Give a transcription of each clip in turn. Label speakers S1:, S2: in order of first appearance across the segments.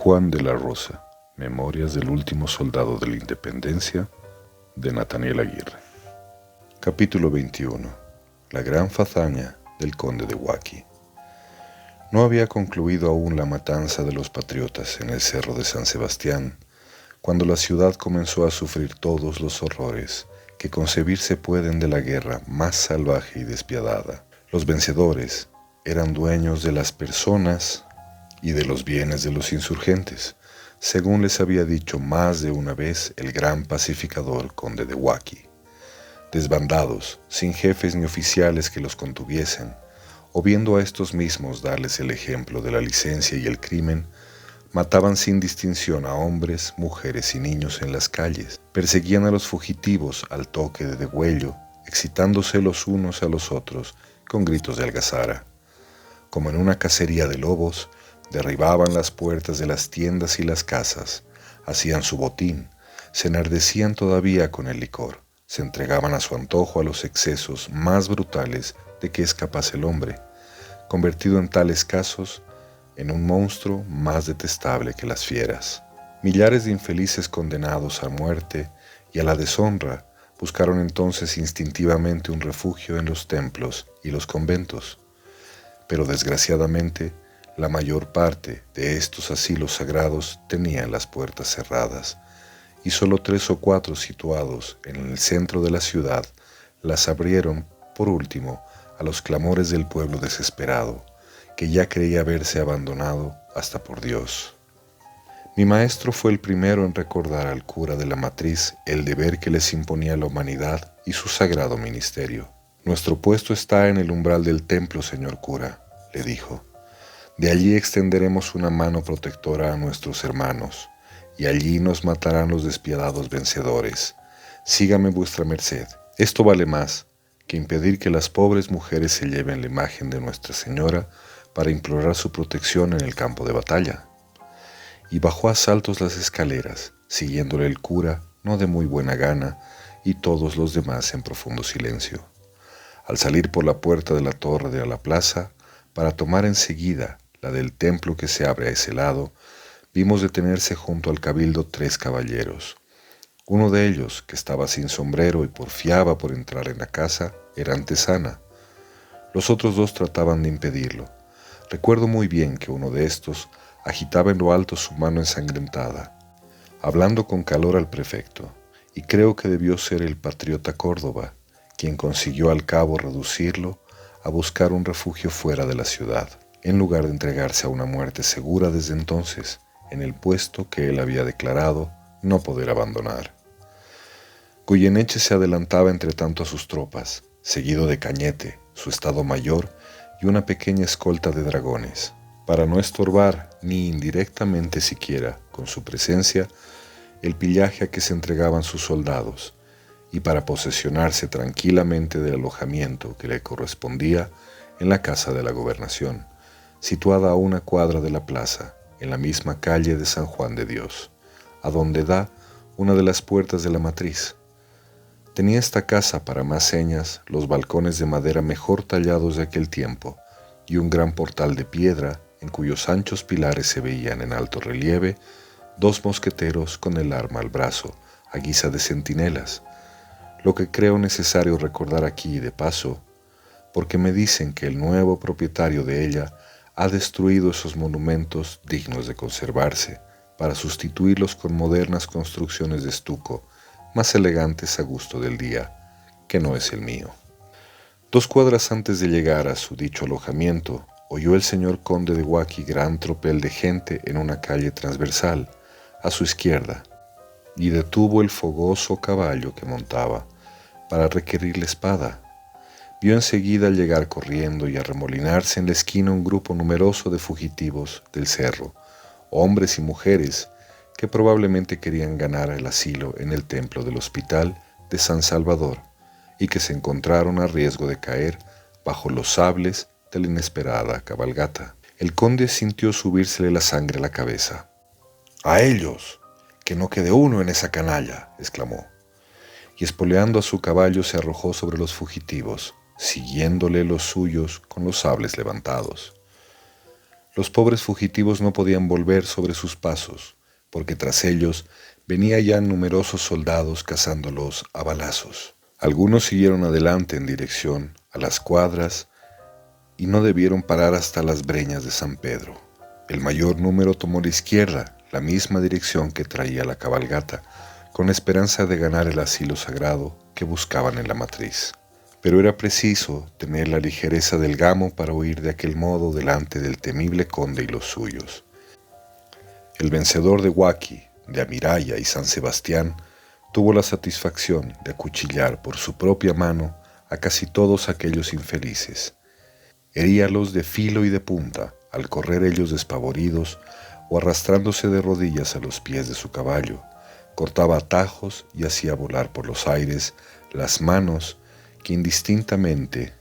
S1: Juan de la Rosa, Memorias del último soldado de la Independencia, de Nathaniel Aguirre. Capítulo 21. La gran fazaña del conde de Huaqui. No había concluido aún la matanza de los patriotas en el cerro de San Sebastián, cuando la ciudad comenzó a sufrir todos los horrores que concebirse pueden de la guerra más salvaje y despiadada. Los vencedores eran dueños de las personas y de los bienes de los insurgentes, según les había dicho más de una vez el gran pacificador conde de Huaqui. Desbandados, sin jefes ni oficiales que los contuviesen, o viendo a estos mismos darles el ejemplo de la licencia y el crimen, mataban sin distinción a hombres, mujeres y niños en las calles, perseguían a los fugitivos al toque de degüello, excitándose los unos a los otros con gritos de algazara. Como en una cacería de lobos, derribaban las puertas de las tiendas y las casas, hacían su botín, se enardecían todavía con el licor, se entregaban a su antojo a los excesos más brutales de que es capaz el hombre, convertido en tales casos en un monstruo más detestable que las fieras. Millares de infelices condenados a muerte y a la deshonra buscaron entonces instintivamente un refugio en los templos y los conventos, pero desgraciadamente la mayor parte de estos asilos sagrados tenían las puertas cerradas, y solo 3 o 4 situados en el centro de la ciudad las abrieron, por último, a los clamores del pueblo desesperado, que ya creía haberse abandonado hasta por Dios. Mi maestro fue el primero en recordar al cura de la matriz el deber que les imponía la humanidad y su sagrado ministerio. «Nuestro puesto está en el umbral del templo, señor cura», le dijo. «De allí extenderemos una mano protectora a nuestros hermanos, y allí nos matarán los despiadados vencedores. Sígame vuestra merced. Esto vale más que impedir que las pobres mujeres se lleven la imagen de Nuestra Señora para implorar su protección en el campo de batalla». Y bajó a saltos las escaleras, siguiéndole el cura, no de muy buena gana, y todos los demás en profundo silencio. Al salir por la puerta de la torre de la plaza, para tomar enseguida la del templo que se abre a ese lado, vimos detenerse junto al cabildo 3 caballeros. Uno de ellos, que estaba sin sombrero y porfiaba por entrar en la casa, era Antesana. Los otros 2 trataban de impedirlo. Recuerdo muy bien que uno de estos agitaba en lo alto su mano ensangrentada, hablando con calor al prefecto, y creo que debió ser el patriota Córdoba, quien consiguió al cabo reducirlo a buscar un refugio fuera de la ciudad, en lugar de entregarse a una muerte segura desde entonces, en el puesto que él había declarado no poder abandonar. Goyeneche se adelantaba entre tanto a sus tropas, seguido de Cañete, su estado mayor y una pequeña escolta de dragones, para no estorbar, ni indirectamente siquiera, con su presencia, el pillaje a que se entregaban sus soldados, y para posesionarse tranquilamente del alojamiento que le correspondía en la casa de la gobernación, situada a una cuadra de la plaza, en la misma calle de San Juan de Dios, a donde da una de las puertas de la matriz. Tenía esta casa, para más señas, los balcones de madera mejor tallados de aquel tiempo, y un gran portal de piedra, en cuyos anchos pilares se veían en alto relieve 2 mosqueteros con el arma al brazo, a guisa de centinelas, lo que creo necesario recordar aquí de paso, porque me dicen que el nuevo propietario de ella ha destruido esos monumentos dignos de conservarse para sustituirlos con modernas construcciones de estuco, más elegantes a gusto del día, que no es el mío. 2 cuadras antes de llegar a su dicho alojamiento, oyó el señor conde de Huaqui gran tropel de gente en una calle transversal, a su izquierda, y detuvo el fogoso caballo que montaba para requerir la espada. Vio enseguida al llegar corriendo y arremolinarse en la esquina un grupo numeroso de fugitivos del cerro, hombres y mujeres que probablemente querían ganar el asilo en el templo del hospital de San Salvador y que se encontraron a riesgo de caer bajo los sables de la inesperada cabalgata. El conde sintió subírsele la sangre a la cabeza. «¡A ellos! ¡Que no quede uno en esa canalla!», exclamó, y espoleando a su caballo se arrojó sobre los fugitivos, siguiéndole los suyos con los sables levantados. Los pobres fugitivos no podían volver sobre sus pasos, porque tras ellos venían ya numerosos soldados cazándolos a balazos. Algunos siguieron adelante en dirección a las cuadras y no debieron parar hasta las breñas de San Pedro. El mayor número tomó la izquierda, la misma dirección que traía la cabalgata, con esperanza de ganar el asilo sagrado que buscaban en la matriz. Pero era preciso tener la ligereza del gamo para huir de aquel modo delante del temible conde y los suyos. El vencedor de Huaki, de Amiraya y San Sebastián tuvo la satisfacción de acuchillar por su propia mano a casi todos aquellos infelices. Heríalos de filo y de punta, al correr ellos despavoridos o arrastrándose de rodillas a los pies de su caballo. Cortaba atajos y hacía volar por los aires las manos que indistintamente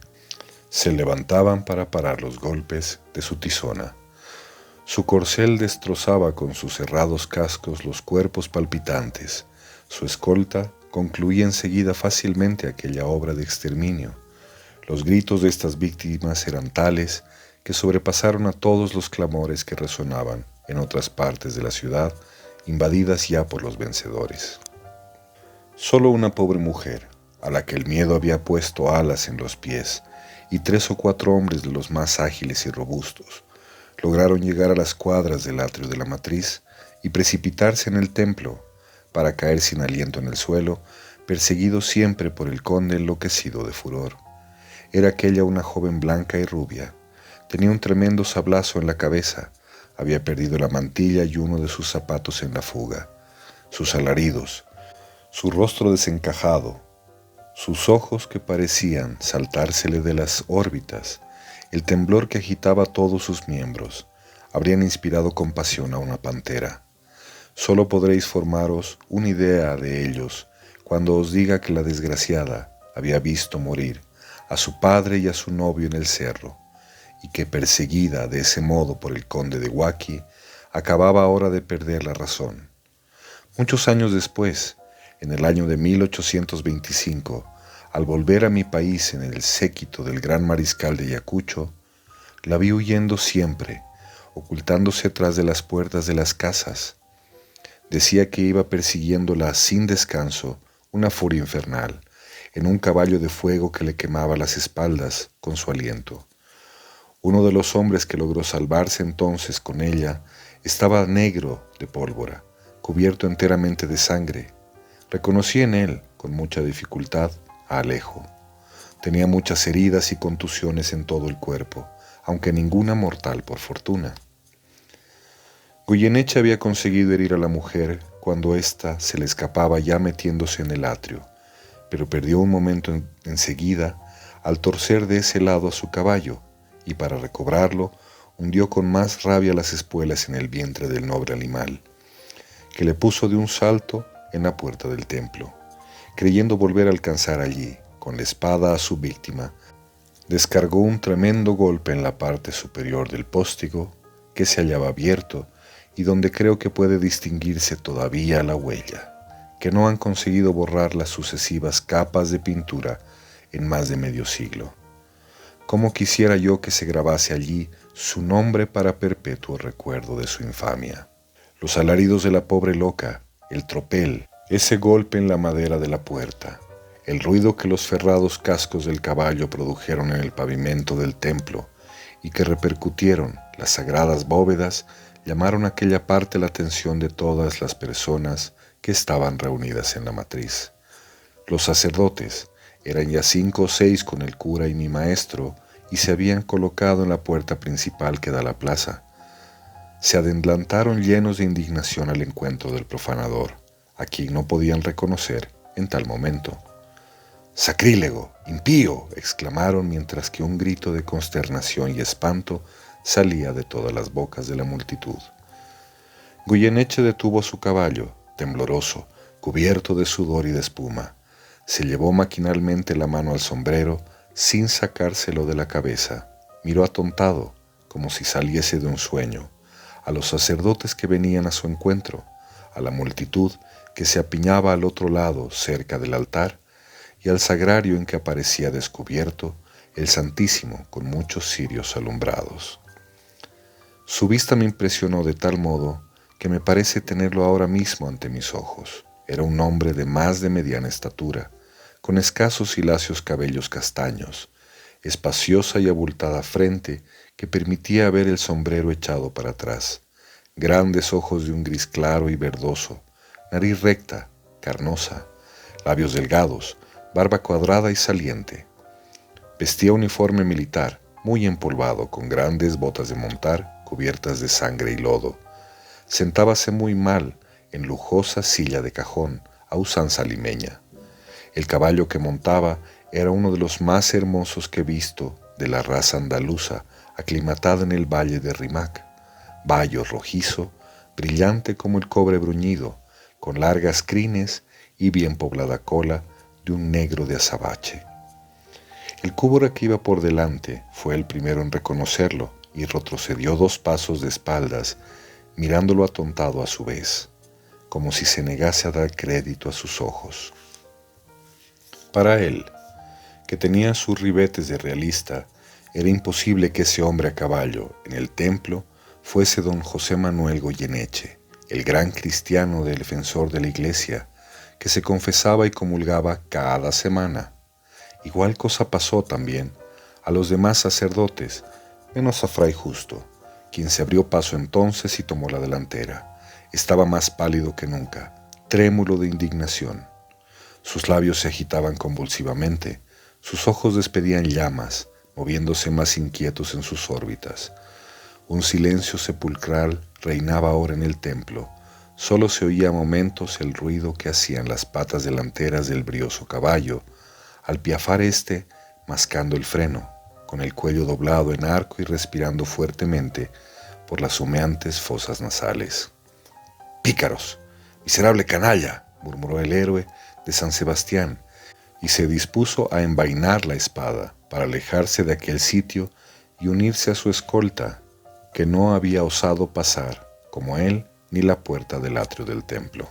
S1: se levantaban para parar los golpes de su tizona. Su corcel destrozaba con sus cerrados cascos los cuerpos palpitantes. Su escolta concluía enseguida fácilmente aquella obra de exterminio. Los gritos de estas víctimas eran tales que sobrepasaron a todos los clamores que resonaban en otras partes de la ciudad, invadidas ya por los vencedores. Solo una pobre mujer, a la que el miedo había puesto alas en los pies, y 3 o 4 hombres de los más ágiles y robustos, lograron llegar a las cuadras del atrio de la matriz y precipitarse en el templo, para caer sin aliento en el suelo, perseguidos siempre por el conde enloquecido de furor. Era aquella una joven blanca y rubia. Tenía un tremendo sablazo en la cabeza, había perdido la mantilla y uno de sus zapatos en la fuga. Sus alaridos, su rostro desencajado, sus ojos que parecían saltársele de las órbitas, el temblor que agitaba todos sus miembros, habrían inspirado compasión a una pantera. Solo podréis formaros una idea de ellos cuando os diga que la desgraciada había visto morir a su padre y a su novio en el cerro, y que perseguida de ese modo por el conde de Huaki, acababa ahora de perder la razón. Muchos años después, en el año de 1825, al volver a mi país en el séquito del gran mariscal de Ayacucho, la vi huyendo siempre, ocultándose tras de las puertas de las casas. Decía que iba persiguiéndola sin descanso una furia infernal, en un caballo de fuego que le quemaba las espaldas con su aliento. Uno de los hombres que logró salvarse entonces con ella estaba negro de pólvora, cubierto enteramente de sangre. Reconocí en él, con mucha dificultad, a Alejo. Tenía muchas heridas y contusiones en todo el cuerpo, aunque ninguna mortal por fortuna. Goyeneche había conseguido herir a la mujer cuando ésta se le escapaba ya metiéndose en el atrio, pero perdió un momento enseguida al torcer de ese lado a su caballo, y para recobrarlo hundió con más rabia las espuelas en el vientre del noble animal, que le puso de un salto en la puerta del templo. Creyendo volver a alcanzar allí, con la espada a su víctima, descargó un tremendo golpe en la parte superior del póstigo, que se hallaba abierto y donde creo que puede distinguirse todavía la huella, que no han conseguido borrar las sucesivas capas de pintura en más de medio siglo. Cómo quisiera yo que se grabase allí su nombre para perpetuo recuerdo de su infamia. Los alaridos de la pobre loca, el tropel, ese golpe en la madera de la puerta, el ruido que los ferrados cascos del caballo produjeron en el pavimento del templo y que repercutieron las sagradas bóvedas, llamaron a aquella parte la atención de todas las personas que estaban reunidas en la matriz. Los sacerdotes, eran ya 5 o 6 con el cura y mi maestro, y se habían colocado en la puerta principal que da a la plaza. Se adelantaron llenos de indignación al encuentro del profanador, a quien no podían reconocer en tal momento. ¡Sacrílego! ¡Impío!, exclamaron mientras que un grito de consternación y espanto salía de todas las bocas de la multitud. Goyeneche detuvo su caballo, tembloroso, cubierto de sudor y de espuma. Se llevó maquinalmente la mano al sombrero sin sacárselo de la cabeza. Miró atontado, como si saliese de un sueño, a los sacerdotes que venían a su encuentro, a la multitud que se apiñaba al otro lado cerca del altar y al sagrario en que aparecía descubierto el Santísimo con muchos cirios alumbrados. Su vista me impresionó de tal modo que me parece tenerlo ahora mismo ante mis ojos. Era un hombre de más de mediana estatura, con escasos y lacios cabellos castaños, espaciosa y abultada frente que permitía ver el sombrero echado para atrás, grandes ojos de un gris claro y verdoso, nariz recta, carnosa, labios delgados, barba cuadrada y saliente. Vestía uniforme militar, muy empolvado, con grandes botas de montar cubiertas de sangre y lodo. Sentábase muy mal en lujosa silla de cajón a usanza limeña. El caballo que montaba era uno de los más hermosos que he visto de la raza andaluza aclimatada en el valle de Rimac, bayo rojizo, brillante como el cobre bruñido, con largas crines y bien poblada cola de un negro de azabache. El cúbora que iba por delante fue el primero en reconocerlo y retrocedió 2 pasos de espaldas, mirándolo atontado a su vez, como si se negase a dar crédito a sus ojos. Para él, que tenía sus ribetes de realista, era imposible que ese hombre a caballo en el templo fuese don José Manuel Goyeneche, el gran cristiano defensor de la iglesia, que se confesaba y comulgaba cada semana. Igual cosa pasó también a los demás sacerdotes, menos a Fray Justo, quien se abrió paso entonces y tomó la delantera. Estaba más pálido que nunca, trémulo de indignación. Sus labios se agitaban convulsivamente, sus ojos despedían llamas, moviéndose más inquietos en sus órbitas. Un silencio sepulcral reinaba ahora en el templo. Solo se oía a momentos el ruido que hacían las patas delanteras del brioso caballo, al piafar éste mascando el freno, con el cuello doblado en arco y respirando fuertemente por las humeantes fosas nasales. «¡Pícaros! ¡Miserable canalla!», murmuró el héroe de San Sebastián, y se dispuso a envainar la espada para alejarse de aquel sitio y unirse a su escolta, que no había osado pasar, como él, ni la puerta del atrio del templo.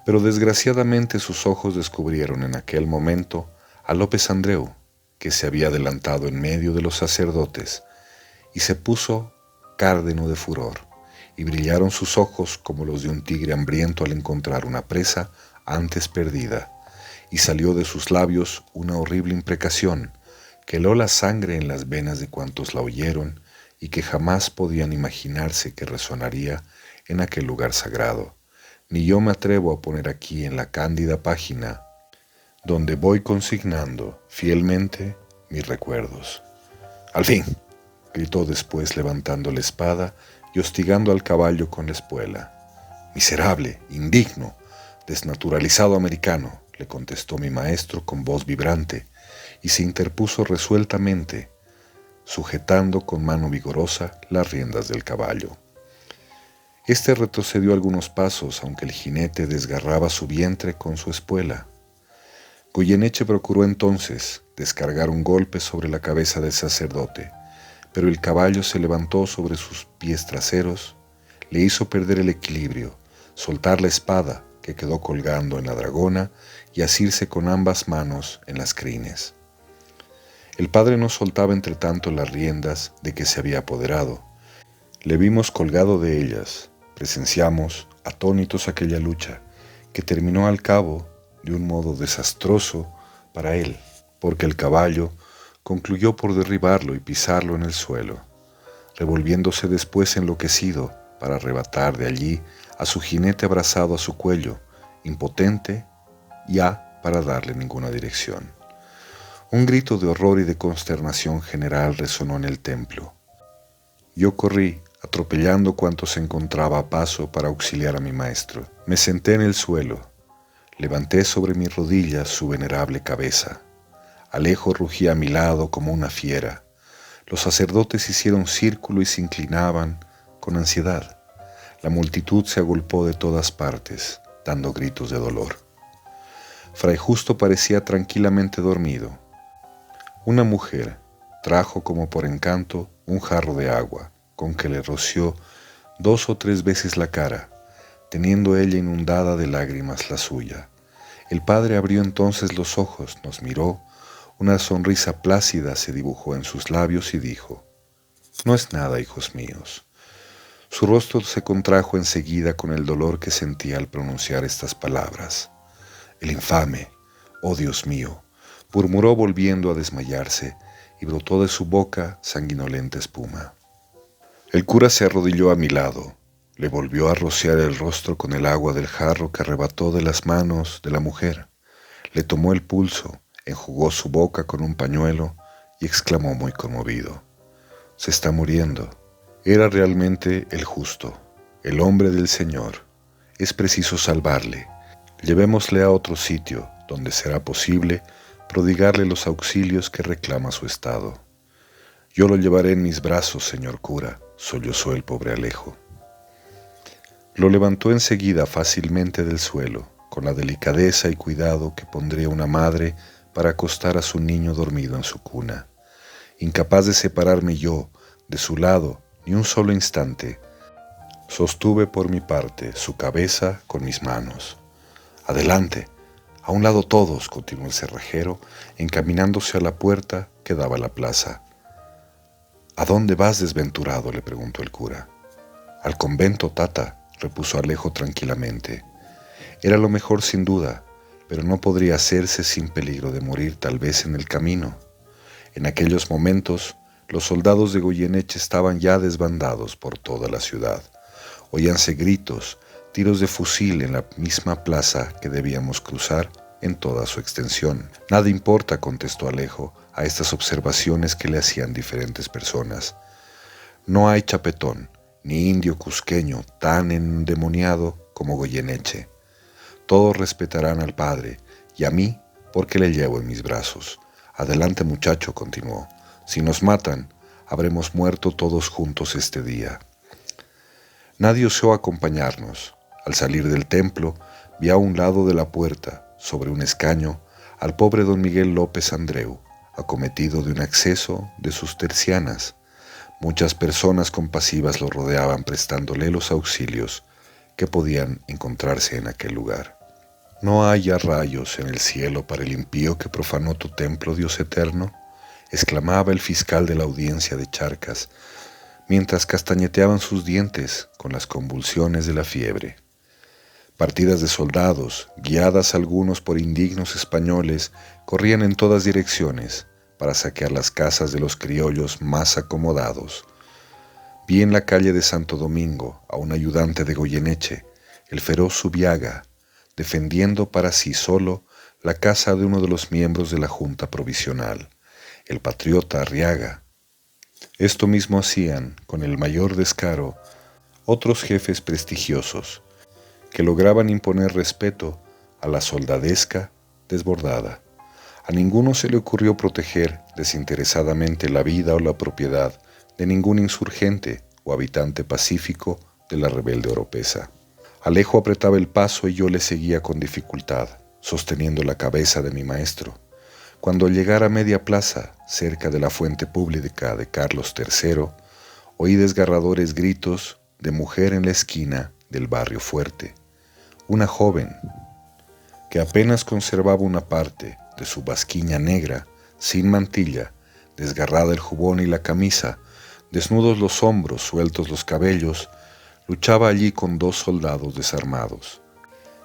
S1: Pero desgraciadamente sus ojos descubrieron en aquel momento a López Andreu, que se había adelantado en medio de los sacerdotes, y se puso cárdeno de furor, y brillaron sus ojos como los de un tigre hambriento al encontrar una presa antes perdida, y salió de sus labios una horrible imprecación que heló la sangre en las venas de cuantos la oyeron y que jamás podían imaginarse que resonaría en aquel lugar sagrado. Ni yo me atrevo a poner aquí en la cándida página donde voy consignando fielmente mis recuerdos. «¡Al fin!», gritó después levantando la espada y hostigando al caballo con la espuela. «Miserable, indigno, desnaturalizado americano», le contestó mi maestro con voz vibrante, y se interpuso resueltamente, sujetando con mano vigorosa las riendas del caballo. Este retrocedió algunos pasos, aunque el jinete desgarraba su vientre con su espuela. Goyeneche procuró entonces descargar un golpe sobre la cabeza del sacerdote, pero el caballo se levantó sobre sus pies traseros, le hizo perder el equilibrio, soltar la espada que quedó colgando en la dragona y asirse con ambas manos en las crines. El padre no soltaba entre tanto las riendas de que se había apoderado. Le vimos colgado de ellas, presenciamos atónitos aquella lucha, que terminó al cabo de un modo desastroso para él, porque el caballo concluyó por derribarlo y pisarlo en el suelo, revolviéndose después enloquecido para arrebatar de allí a su jinete abrazado a su cuello, impotente, ya para darle ninguna dirección. Un grito de horror y de consternación general resonó en el templo. Yo corrí, atropellando cuanto se encontraba a paso para auxiliar a mi maestro. Me senté en el suelo, levanté sobre mis rodillas su venerable cabeza. Alejo rugía a mi lado como una fiera. Los sacerdotes hicieron círculo y se inclinaban con ansiedad. La multitud se agolpó de todas partes, dando gritos de dolor. Fray Justo parecía tranquilamente dormido. Una mujer trajo como por encanto un jarro de agua, con que le roció 2 o 3 veces la cara, teniendo ella inundada de lágrimas la suya. El padre abrió entonces los nos miró, una sonrisa plácida se dibujó en sus labios y dijo: No es nada, hijos míos. Su rostro se contrajo enseguida con el dolor que sentía al pronunciar estas palabras. El infame, oh Dios mío, murmuró volviendo a desmayarse, y brotó de su boca sanguinolenta espuma. El cura se arrodilló a mi lado, le volvió a rociar el rostro con el agua del jarro que arrebató de las manos de la mujer, le tomó el pulso, enjugó su boca con un pañuelo y exclamó muy conmovido: «Se está muriendo». Era realmente el justo, el hombre del Señor. Es preciso salvarle. Llevémosle a otro sitio donde será posible prodigarle los auxilios que reclama su estado. Yo lo llevaré en mis brazos, señor cura, sollozó el pobre Alejo. Lo levantó enseguida fácilmente del suelo, con la delicadeza y cuidado que pondría una madre para acostar a su niño dormido en su cuna. Incapaz de separarme yo de su lado ni un solo instante, sostuve por mi parte su cabeza con mis manos. «Adelante, a un lado todos», continuó el cerrajero, encaminándose a la puerta que daba a la plaza. «¿A dónde vas, desventurado?», le preguntó el cura. «Al convento, tata», repuso Alejo tranquilamente. Era lo mejor sin duda, pero no podría hacerse sin peligro de morir tal vez en el camino. En aquellos momentos, los soldados de Goyeneche estaban ya desbandados por toda la ciudad. Oíanse gritos, tiros de fusil en la misma plaza que debíamos cruzar en toda su extensión. «Nada importa», contestó Alejo a estas observaciones que le hacían diferentes personas. «No hay chapetón, ni indio cusqueño tan endemoniado como Goyeneche. Todos respetarán al padre y a mí porque le llevo en mis brazos. Adelante, muchacho», continuó. «Si nos matan, habremos muerto todos juntos este día». Nadie osó acompañarnos. Al salir del templo, vi a un lado de la puerta, sobre un escaño, al pobre don Miguel López Andreu, acometido de un acceso de sus tercianas. Muchas personas compasivas lo rodeaban prestándole los auxilios que podían encontrarse en aquel lugar. «¿No hay ya rayos en el cielo para el impío que profanó tu templo, Dios eterno?», exclamaba el fiscal de la audiencia de Charcas, mientras castañeteaban sus dientes con las convulsiones de la fiebre. Partidas de soldados, guiadas algunos por indignos españoles, corrían en todas direcciones para saquear las casas de los criollos más acomodados. Vi en la calle de Santo Domingo a un ayudante de Goyeneche, el feroz Zubiaga, defendiendo para sí solo la casa de uno de los miembros de la Junta Provisional, el patriota Arriaga. Esto mismo hacían, con el mayor descaro, otros jefes prestigiosos, que lograban imponer respeto a la soldadesca desbordada. A ninguno se le ocurrió proteger desinteresadamente la vida o la propiedad de ningún insurgente o habitante pacífico de la rebelde Oropesa. Alejo apretaba el paso y yo le seguía con dificultad, sosteniendo la cabeza de mi maestro. Cuando al llegar a media plaza, cerca de la fuente pública de Carlos III, oí desgarradores gritos de mujer en la esquina del barrio fuerte. Una joven, que apenas conservaba una parte de su basquiña negra, sin mantilla, desgarrada el jubón y la camisa, desnudos los hombros, sueltos los cabellos, luchaba allí con dos soldados desarmados,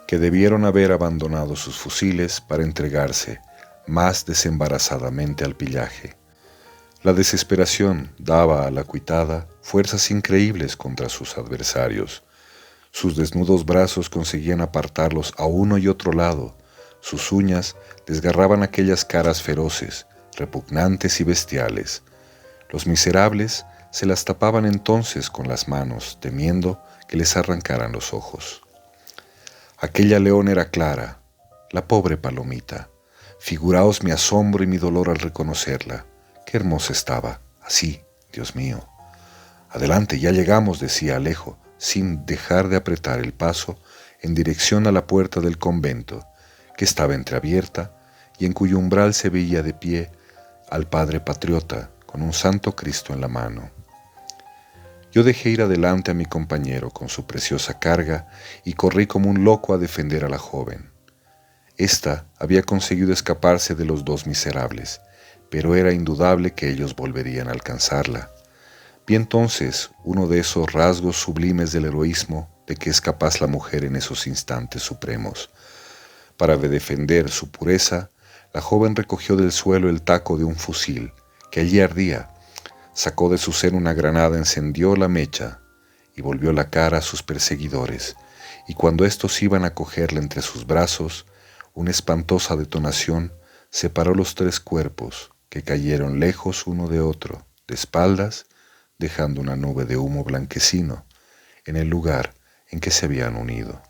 S1: que debieron haber abandonado sus fusiles para entregarse más desembarazadamente al pillaje. La desesperación daba a la cuitada fuerzas increíbles contra sus adversarios. Sus desnudos brazos conseguían apartarlos a uno y otro lado. Sus uñas desgarraban aquellas caras feroces, repugnantes y bestiales. Los miserables se las tapaban entonces con las manos, temiendo que les arrancaran los ojos. Aquella león era Clara, la pobre palomita. Figuraos mi asombro y mi dolor al reconocerla. Qué hermosa estaba, así, Dios mío. «Adelante, ya llegamos», decía Alejo, sin dejar de apretar el paso en dirección a la puerta del convento, que estaba entreabierta y en cuyo umbral se veía de pie al padre patriota con un santo Cristo en la mano. Yo dejé ir adelante a mi compañero con su preciosa carga y corrí como un loco a defender a la joven. Esta había conseguido escaparse de los dos miserables, pero era indudable que ellos volverían a alcanzarla. Vi entonces uno de esos rasgos sublimes del heroísmo de que es capaz la mujer en esos instantes supremos. Para defender su pureza, la joven recogió del suelo el taco de un fusil que allí ardía, sacó de su seno una granada, encendió la mecha y volvió la cara a sus perseguidores, y cuando éstos iban a cogerla entre sus brazos, una espantosa detonación separó los tres cuerpos, que cayeron lejos uno de otro, de espaldas, dejando una nube de humo blanquecino en el lugar en que se habían unido.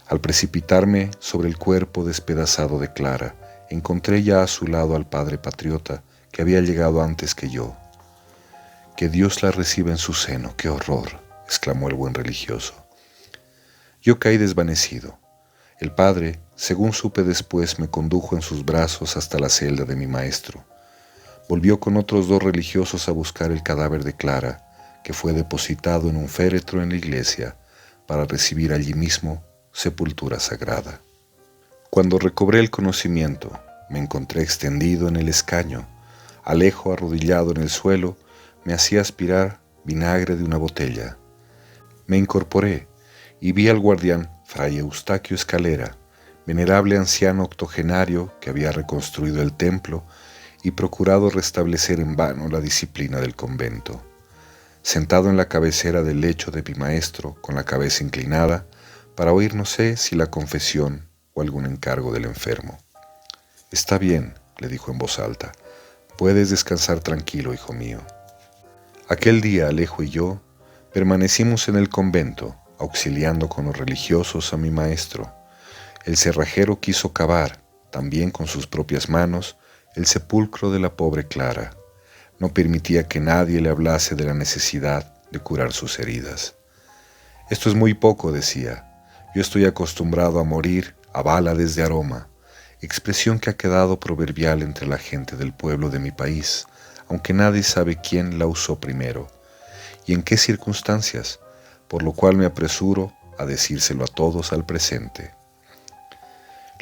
S1: Al precipitarme sobre el cuerpo despedazado de Clara, encontré ya a su lado al padre patriota que había llegado antes que yo. «Que Dios la reciba en su seno, qué horror», exclamó el buen religioso. Yo caí desvanecido. El padre, según supe después, me condujo en sus brazos hasta la celda de mi maestro. Volvió con otros 2 religiosos a buscar el cadáver de Clara, que fue depositado en un féretro en la iglesia para recibir allí mismo sepultura sagrada. Cuando recobré el conocimiento, me encontré extendido en el escaño. Alejo, arrodillado en el suelo, me hacía aspirar vinagre de una botella. Me incorporé y vi al guardián fray Eustaquio Escalera, venerable anciano octogenario que había reconstruido el templo y procurado restablecer en vano la disciplina del convento. Sentado en la cabecera del lecho de mi maestro, con la cabeza inclinada, para oír no sé si la confesión o algún encargo del enfermo. «Está bien», le dijo en voz alta, «puedes descansar tranquilo, hijo mío». Aquel día Alejo y yo permanecimos en el convento, auxiliando con los religiosos a mi maestro. El cerrajero quiso cavar, también con sus propias manos, el sepulcro de la pobre Clara. No permitía que nadie le hablase de la necesidad de curar sus heridas. «Esto es muy poco», decía. «Yo estoy acostumbrado a morir a bala desde aroma», expresión que ha quedado proverbial entre la gente del pueblo de mi país, aunque nadie sabe quién la usó primero y en qué circunstancias, por lo cual me apresuro a decírselo a todos al presente.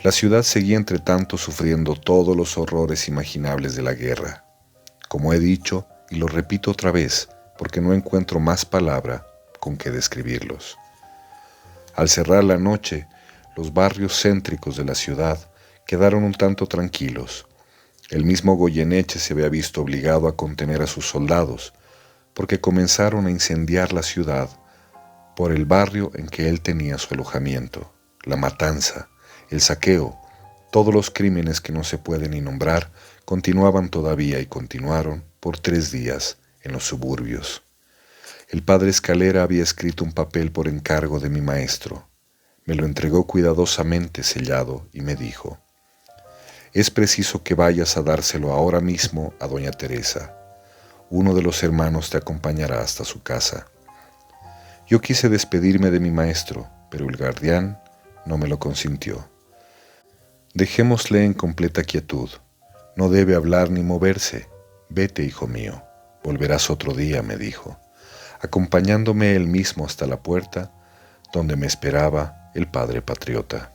S1: La ciudad seguía entre tanto sufriendo todos los horrores imaginables de la guerra. Como he dicho, y lo repito otra vez, porque no encuentro más palabra con que describirlos. Al cerrar la noche, los barrios céntricos de la ciudad quedaron un tanto tranquilos. El mismo Goyeneche se había visto obligado a contener a sus soldados, porque comenzaron a incendiar la ciudad por el barrio en que él tenía su alojamiento. La matanza, el saqueo, todos los crímenes que no se pueden ni nombrar, continuaban todavía y continuaron por 3 días en los suburbios. El padre Escalera había escrito un papel por encargo de mi maestro. Me lo entregó cuidadosamente sellado y me dijo: «Es preciso que vayas a dárselo ahora mismo a doña Teresa. Uno de los hermanos te acompañará hasta su casa». Yo quise despedirme de mi maestro, pero el guardián no me lo consintió. «Dejémosle en completa quietud. No debe hablar ni moverse. Vete, hijo mío. Volverás otro día», me dijo, acompañándome él mismo hasta la puerta, donde me esperaba el padre patriota.